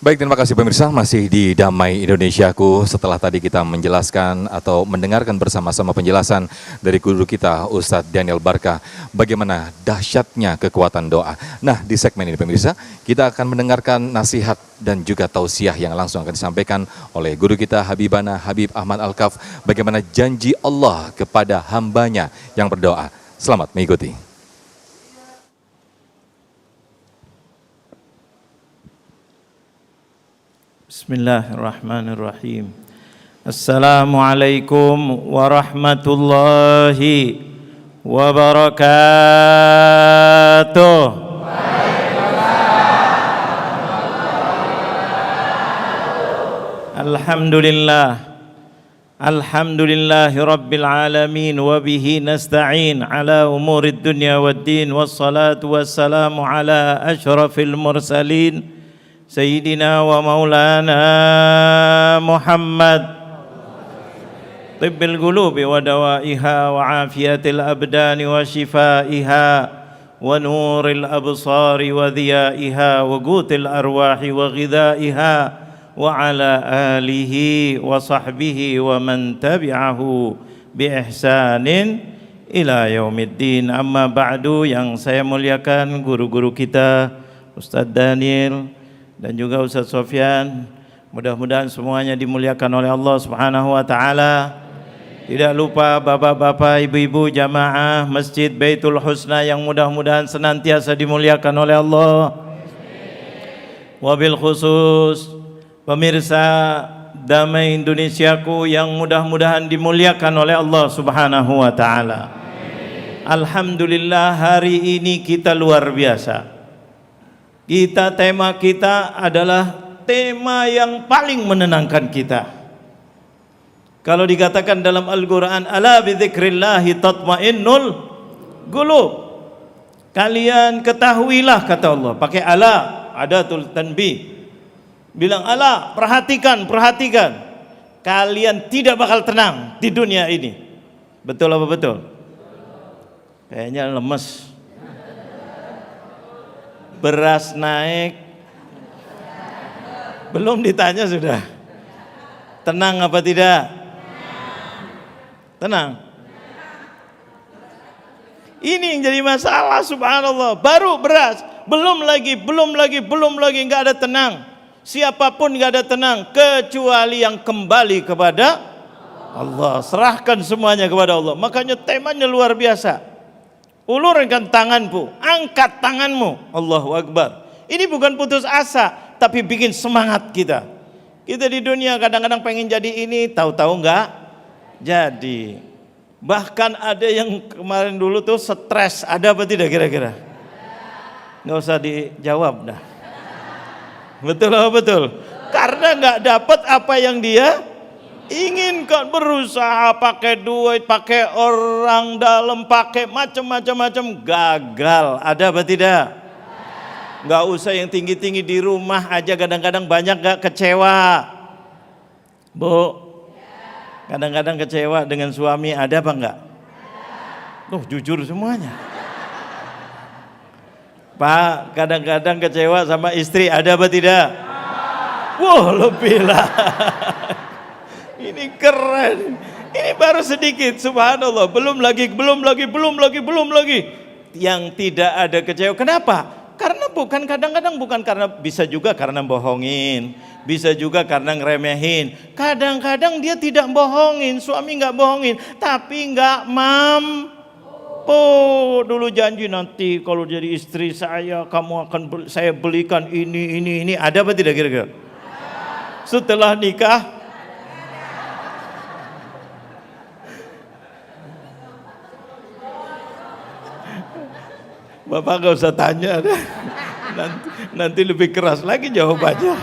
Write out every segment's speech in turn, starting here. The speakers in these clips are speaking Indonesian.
Baik, terima kasih pemirsa, masih di Damai Indonesiaku. Setelah tadi kita menjelaskan atau mendengarkan bersama-sama penjelasan dari guru kita Ustadz Daniel Barka, bagaimana dahsyatnya kekuatan doa. Nah, di segmen ini pemirsa, kita akan mendengarkan nasihat dan juga tausiah yang langsung akan disampaikan oleh guru kita Habibana Habib Ahmad Al-Kaf, bagaimana janji Allah kepada hambanya yang berdoa. Selamat mengikuti. Bismillahirrahmanirrahim. Assalamualaikum warahmatullahi wabarakatuh. Alhamdulillah. Alhamdulillahi rabbil alamin wa bihi nasta'in ala umurid dunya waddin wassalatu wassalamu ala asyrafil mursalin Sayyidina wa maulana Muhammad Tibbil qulubi wa dawaiha wa afiyatil abdani wa shifaiha wa nuril absari wa dhiyaiha wa gutil arwahi wa ghidaiha wa ala alihi wa sahbihi wa man tabi'ahu bi ihsanin ila yaumiddin. Amma ba'du, yang saya muliakan guru-guru kita Ustadz Daniel dan juga Ustaz Sofyan, mudah-mudahan semuanya dimuliakan oleh Allah Subhanahu wa taala. Tidak lupa bapak-bapak, ibu-ibu jamaah Masjid Baitul Husna yang mudah-mudahan senantiasa dimuliakan oleh Allah. Wabil khusus pemirsa Damai Indonesiaku yang mudah-mudahan dimuliakan oleh Allah Subhanahu wa taala. Alhamdulillah, hari ini kita luar biasa. Tema kita adalah tema yang paling menenangkan kita. Kalau dikatakan dalam Al-Quran, ala bidzikrillahi tatmainnul qulub. Kalian ketahuilah, kata Allah, pakai ala, adatul tanbih. Bilang ala, perhatikan, perhatikan. Kalian tidak bakal tenang di dunia ini. Betul apa betul? Kayaknya lemes. Beras naik, belum ditanya sudah. Tenang apa tidak? Tenang. Ini yang jadi masalah, subhanallah. Baru beras, belum lagi, nggak ada tenang. Siapapun nggak ada tenang kecuali yang kembali kepada Allah. Serahkan semuanya kepada Allah. Makanya temanya luar biasa. Ulurkan tanganmu, angkat tanganmu, Allahu Akbar. Ini bukan putus asa, tapi bikin semangat kita. Kita di dunia kadang-kadang pengen jadi ini, tahu-tahu enggak jadi. Bahkan ada yang kemarin dulu tuh stres, ada apa tidak kira-kira? Nggak usah dijawab dah. Betul apa betul? Karena nggak dapat apa yang dia inginkan, berusaha pakai duit, pakai orang dalam, pakai macam-macam, gagal. Ada apa tidak? Nggak usah yang tinggi-tinggi, di rumah aja kadang-kadang banyak nggak kecewa, Bu? Kadang-kadang kecewa dengan suami, ada apa enggak? Tuh jujur semuanya. Pak, kadang-kadang kecewa sama istri, ada apa tidak? Wah, lebih lah. Ini keren. Ini baru sedikit, subhanallah. Belum lagi. Yang tidak ada kecewa. Kenapa? Karena kadang-kadang bukan karena, bisa juga karena bohongin, bisa juga karena ngeremehin. Kadang-kadang dia tidak bohongin, suami nggak bohongin, tapi nggak mampu. Dulu janji nanti kalau jadi istri saya, kamu akan saya belikan ini. Ada apa tidak kira-kira? Setelah nikah, Bapak gak usah tanya deh. Nanti lebih keras lagi jawabannya.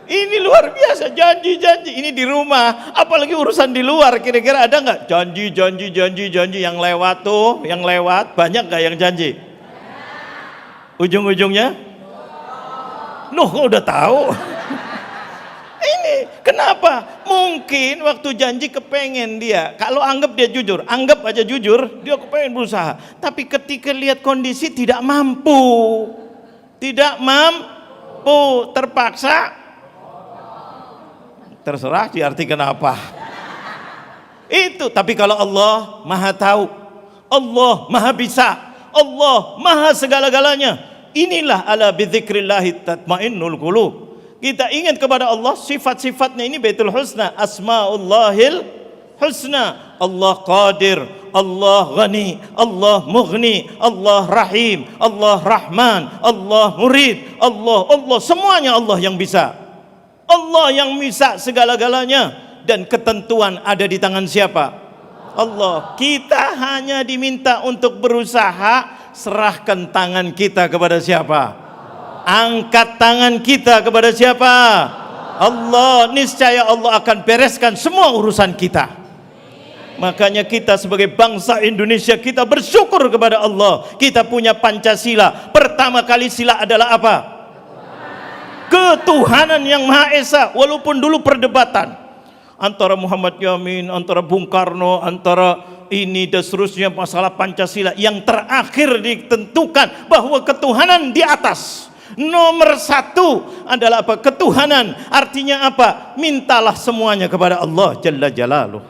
Ini luar biasa, janji. Ini di rumah, apalagi urusan di luar. Kira-kira ada nggak janji yang lewat tuh, yang lewat banyak nggak yang janji? Ujung-ujungnya, udah tahu. Ini kenapa? Mungkin waktu janji kepengen dia, kalau anggap dia jujur, anggap aja jujur, dia kepengen berusaha. Tapi ketika lihat kondisi tidak mampu, terpaksa, terserah diartikan apa. Itu, tapi kalau Allah Maha tahu, Allah Maha bisa, Allah Maha segala-galanya. Inilah ala bidzikrillahi tatmainnul qulub. Kita ingat kepada Allah, sifat-sifatnya ini Baitul Husna, Asmaullahil Husna. Allah Qadir, Allah Ghani, Allah Mughni, Allah Rahim, Allah Rahman, Allah Murid, Allah, semuanya Allah yang bisa. Allah yang bisa segala-galanya, dan ketentuan ada di tangan siapa? Allah. Kita hanya diminta untuk berusaha, serahkan tangan kita kepada siapa? Angkat tangan kita kepada siapa? Allah. Niscaya Allah akan bereskan semua urusan kita. Makanya kita sebagai bangsa Indonesia, kita bersyukur kepada Allah. Kita punya Pancasila. Pertama kali sila adalah apa? Ketuhanan yang Maha Esa. Walaupun dulu perdebatan antara Muhammad Yamin, antara Bung Karno, antara ini dan seterusnya masalah Pancasila, yang terakhir ditentukan bahwa ketuhanan di atas. Nomor satu adalah apa? Ketuhanan. Artinya apa? Mintalah semuanya kepada Allah Jalla Jalaluh.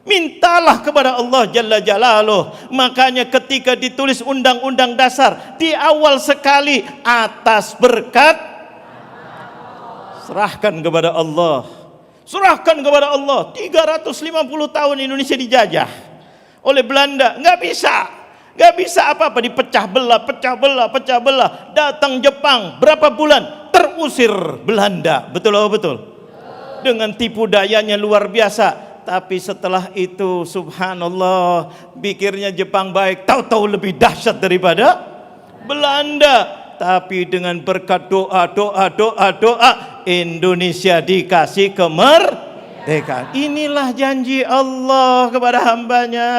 Mintalah kepada Allah Jalla Jalaluh. Makanya ketika ditulis Undang-Undang Dasar, di awal sekali atas berkat, serahkan kepada Allah. Serahkan kepada Allah. 350 tahun Indonesia dijajah oleh Belanda, nggak bisa apa-apa, dipecah belah, pecah belah. Datang Jepang, berapa bulan terusir Belanda, betul? Dengan tipu dayanya luar biasa. Tapi setelah itu subhanallah, pikirnya Jepang baik, tahu-tahu lebih dahsyat daripada Belanda. Tapi dengan berkat doa, Indonesia dikasih kemerdekaan. Inilah janji Allah kepada hambanya.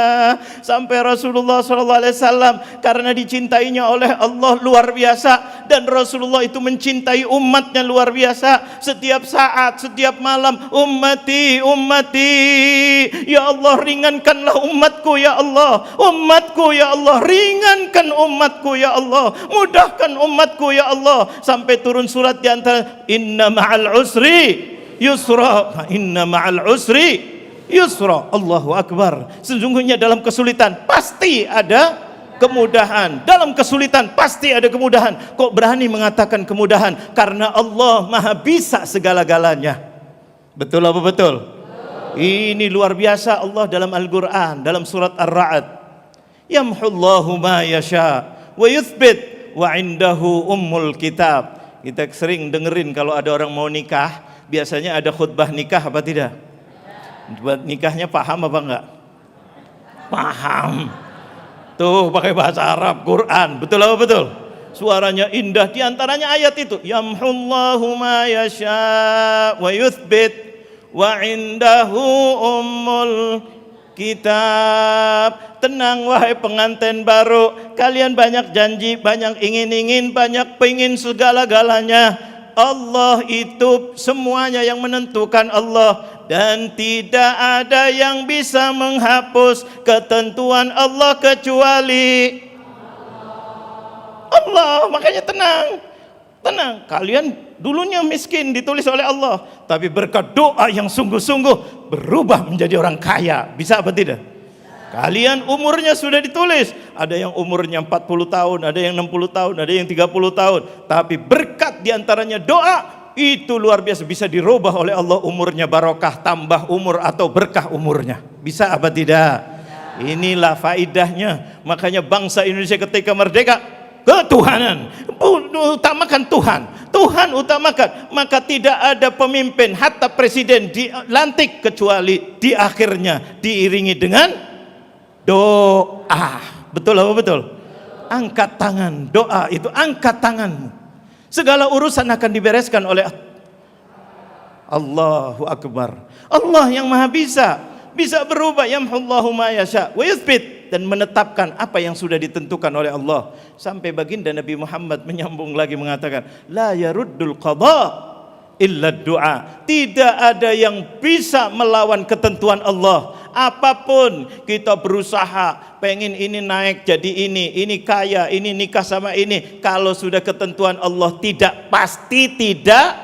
Sampai Rasulullah SAW, karena dicintainya oleh Allah luar biasa, dan Rasulullah itu mencintai umatnya luar biasa. Setiap saat, setiap malam, ummati, ya Allah ringankanlah umatku ya Allah, ya Allah, ringankan umatku ya Allah, mudahkan umatku ya Allah. Sampai turun surat di antara, inna ma'al usri yusra, inna ma'al usri yusra. Allahu Akbar. Sesungguhnya dalam kesulitan pasti ada kemudahan. Dalam kesulitan pasti ada kemudahan. Kok berani mengatakan kemudahan? Karena Allah Maha bisa segala-galanya. Betul apa betul? Ini luar biasa Allah dalam Al-Quran, dalam surat Ar-Ra'd. Yamhullahu ma yasha wa yuthbit wa indahu ummul kitab. Kita sering dengerin kalau ada orang mau nikah, biasanya ada khutbah nikah apa tidak? Buat nikahnya paham apa enggak? Paham. Tuh pakai bahasa Arab, Quran, betul apa betul? Suaranya indah. Di antaranya ayat itu, yamhullahu ma yasha wa yuthbit wa indahu ummul kitab. Tenang wahai pengantin baru, kalian banyak janji, banyak ingin-ingin, banyak pengen segala-galanya. Allah itu semuanya yang menentukan Allah, dan tidak ada yang bisa menghapus ketentuan Allah kecuali Allah. Makanya tenang. Kalian dulunya miskin ditulis oleh Allah, tapi berkat doa yang sungguh-sungguh berubah menjadi orang kaya. Bisa apa tidak? Kalian umurnya sudah ditulis, ada yang umurnya 40 tahun, ada yang 60 tahun, ada yang 30 tahun, tapi berkat diantaranya doa, itu luar biasa, bisa dirubah oleh Allah umurnya, barokah, tambah umur atau berkah umurnya. Bisa apa tidak? Inilah faidahnya. Makanya bangsa Indonesia ketika merdeka, ketuhanan, utamakan Tuhan utamakan. Maka tidak ada pemimpin, hatta presiden dilantik, kecuali di akhirnya diiringi dengan doa. Betul apa betul? Angkat tangan, doa itu angkat tanganmu. Segala urusan akan dibereskan oleh Allahu Akbar. Allah yang Maha bisa berubah. Yamhullahu ma yasha wa yuthbit, dan menetapkan apa yang sudah ditentukan oleh Allah. Sampai baginda Nabi Muhammad menyambung lagi mengatakan, la yaruddul qada illa du'a. Tidak ada yang bisa melawan ketentuan Allah. Apapun kita berusaha, pengen ini naik jadi ini kaya, ini nikah sama ini, kalau sudah ketentuan Allah tidak, pasti tidak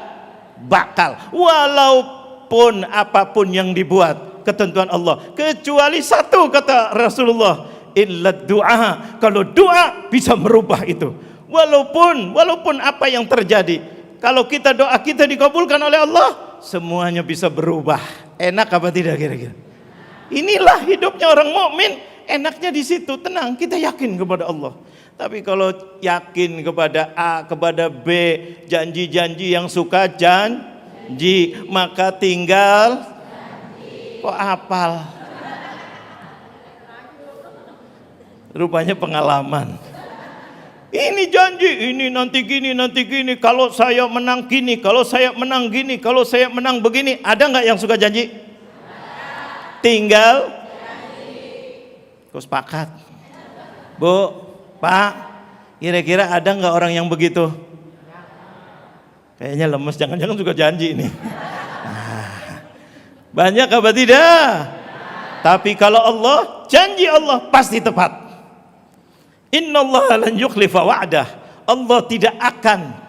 bakal. Walaupun apapun yang dibuat ketentuan Allah, kecuali satu kata Rasulullah, illa du'a. Kalau doa bisa merubah itu. Walaupun apa yang terjadi, kalau kita doa kita dikabulkan oleh Allah, semuanya bisa berubah. Enak apa tidak kira-kira? Inilah hidupnya orang mukmin, enaknya di situ, tenang, kita yakin kepada Allah. Tapi kalau yakin kepada A, kepada B, janji-janji yang suka janji, maka tinggal kok hafal. Rupanya pengalaman. Ini janji, ini nanti gini, kalau saya menang gini, kalau saya menang gini, kalau saya menang begini. Ada nggak yang suka janji? Tinggal kok sepakat. Bu, Pak, kira-kira ada nggak orang yang begitu? Kayaknya lemes, jangan-jangan suka janji ini. Banyak apa tidak? Tapi kalau Allah, janji Allah pasti tepat. Innallaha lan yukhlifa wa'dah. Allah tidak akan.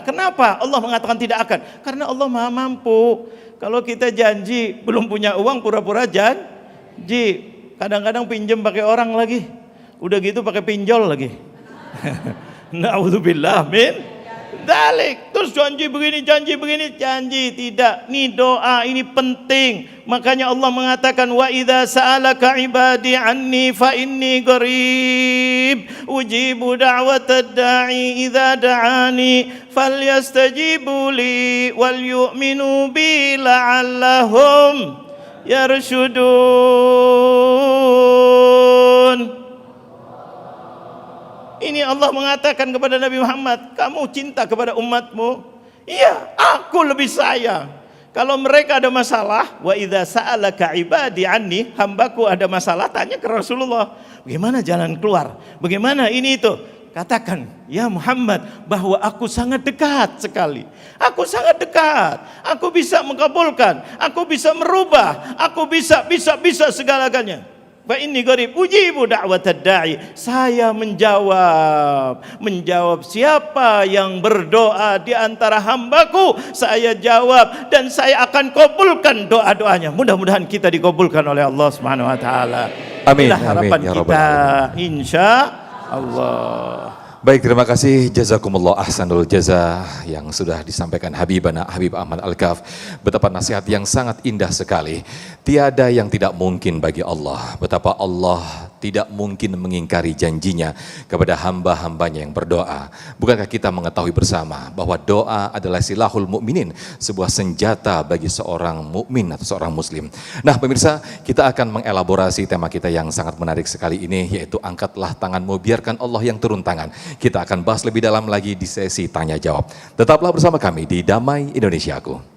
Kenapa Allah mengatakan tidak akan? Karena Allah Maha mampu. Kalau kita janji belum punya uang, pura-pura janji. Kadang-kadang pinjam pakai orang lagi. Udah gitu pakai pinjol lagi. Na'udzubillah min dzalik. Terus janji begini, janji tidak. Ini doa, ini penting. Makanya Allah mengatakan, wa idza sa'alaka ibadi anni fa inni qarib ujibu da'watad da'i idza da'ani falyastajibu li wal yu'minu bi la'allahum yarshudun. Ini Allah mengatakan kepada Nabi Muhammad, kamu cinta kepada umatmu? Iya, aku lebih sayang. Kalau mereka ada masalah, wa idza sa'alaka ibadi anni, hambaku ada masalah, tanya ke Rasulullah, bagaimana jalan keluar? Bagaimana ini itu? Katakan, ya Muhammad, bahwa aku sangat dekat sekali. Aku sangat dekat. Aku bisa mengabulkan, aku bisa merubah, aku bisa segala-galanya. Fa inni qarib ujibu da'watad da'i. Saya menjawab siapa yang berdoa di antara hambaku, saya jawab dan saya akan kabulkan doa-doanya. Mudah-mudahan kita dikabulkan oleh Allah Subhanahu wa taala. Amin. Inilah harapan Amin, ya kita, insya Allah. Baik, terima kasih, jazakumullah ahsanul jaza yang sudah disampaikan Habibana Habib Ahmad Al-Kaf. Betapa nasihat yang sangat indah sekali. Tiada yang tidak mungkin bagi Allah. Betapa Allah tidak mungkin mengingkari janjinya kepada hamba-hambanya yang berdoa. Bukankah kita mengetahui bersama bahwa doa adalah silahul mukminin, sebuah senjata bagi seorang mukmin atau seorang muslim. Nah pemirsa, kita akan mengelaborasi tema kita yang sangat menarik sekali ini, yaitu angkatlah tanganmu, biarkan Allah yang turun tangan. Kita akan bahas lebih dalam lagi di sesi tanya jawab. Tetaplah bersama kami di Damai Indonesiaku.